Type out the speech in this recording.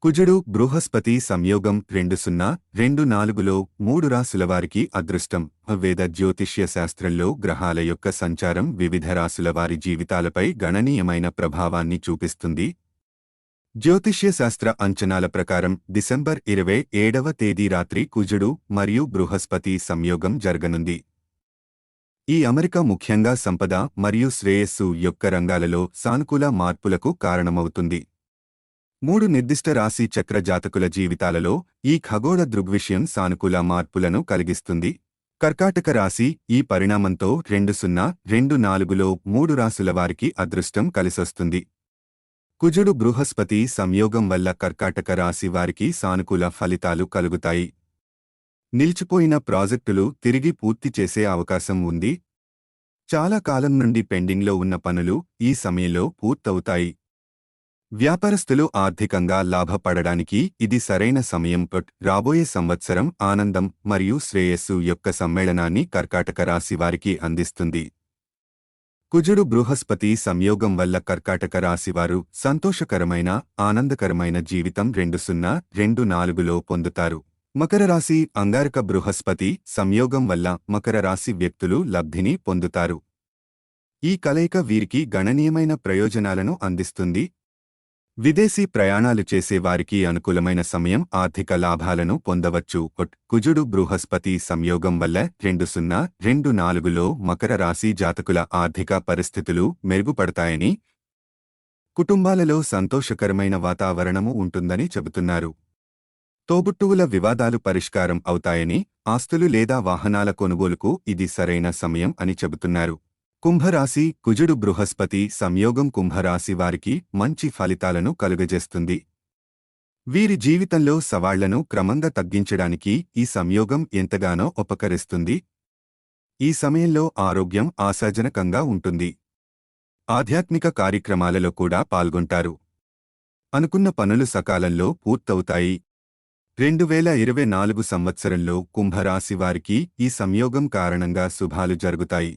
కుజుడు బృహస్పతి సంయోగం 2024లో 3 రాశుల వారికి అదృష్టం. వేద జ్యోతిష్య శాస్త్రంలో గ్రహాల యొక్క సంచారం వివిధ రాశుల వారి జీవితాలపై గణనీయమైన ప్రభావాన్ని చూపిస్తుంది. జ్యోతిష్య శాస్త్ర అంచనాల ప్రకారం డిసెంబర్ 27వ తేదీ రాత్రి కుజుడు మరియు బృహస్పతి సంయోగం జరగనుంది. ఈ అమరిక ముఖ్యంగా సంపద మరియు శ్రేయస్సు యొక్క రంగాలలో సానుకూల మార్పులకు కారణమవుతుంది. 3 నిర్దిష్ట రాశి చక్ర జాతకుల జీవితాలలో ఈ ఖగోళ దృగ్విషయం సానుకూల మార్పులను కలిగిస్తుంది. కర్కాటక రాశి ఈ పరిణామంతో 2024లో 3 రాశుల వారికి అదృష్టం కలిసొస్తుంది. కుజుడు బృహస్పతి సంయోగం వల్ల కర్కాటక రాశి వారికి సానుకూల ఫలితాలు కలుగుతాయి. నిలిచిపోయిన ప్రాజెక్టులు తిరిగి పూర్తి చేసే అవకాశం ఉంది. చాలా కాలం నుండి పెండింగ్లో ఉన్న పనులు ఈ సమయంలో పూర్తవుతాయి. వ్యాపారస్తులు ఆర్థికంగా లాభపడడానికి ఇది సరైన సమయం. రాబోయే సంవత్సరం ఆనందం మరియు శ్రేయస్సు యొక్క సమ్మేళనాన్ని కర్కాటక రాశి వారికి అందిస్తుంది. కుజుడు బృహస్పతి సంయోగం వల్ల కర్కాటక రాశివారు సంతోషకరమైన ఆనందకరమైన జీవితం 2024లో పొందుతారు. మకర రాశి అంగారక బృహస్పతి సంయోగం వల్ల మకర రాశి వ్యక్తులు లబ్ధిని పొందుతారు. ఈ కలయిక వీరికి గణనీయమైన ప్రయోజనాలను అందిస్తుంది. విదేశీ ప్రయాణాలు చేసే వారికి అనుకూలమైన సమయం. ఆర్థిక లాభాలను పొందవచ్చు. కుజుడు బృహస్పతి సంయోగం వల్ల 2024లో మకర రాశి జాతకుల ఆర్థిక పరిస్థితులు మెరుగుపడతాయని, కుటుంబాలలో సంతోషకరమైన వాతావరణము ఉంటుందని చెబుతున్నారు. తోబుట్టువుల వివాదాలు పరిష్కారం అవుతాయని, ఆస్తులు లేదా వాహనాల కొనుగోలుకు ఇది సరైన సమయం అని చెబుతున్నారు. కుంభరాశి కుజుడు బృహస్పతి సంయోగం కుంభరాశి వారికి మంచి ఫలితాలను కలుగజేస్తుంది. వీరి జీవితంలో సవాళ్లను క్రమంగా తగ్గించడానికి ఈ సంయోగం ఎంతగానో ఉపకరిస్తుంది. ఈ సమయంలో ఆరోగ్యం ఆశాజనకంగా ఉంటుంది. ఆధ్యాత్మిక కార్యక్రమాలలో కూడా పాల్గొంటారు. అనుకున్న పనులు సకాలంలో పూర్తవుతాయి. 2024 సంవత్సరంలో కుంభరాశి వారికి ఈ సంయోగం కారణంగా శుభాలు జరుగుతాయి.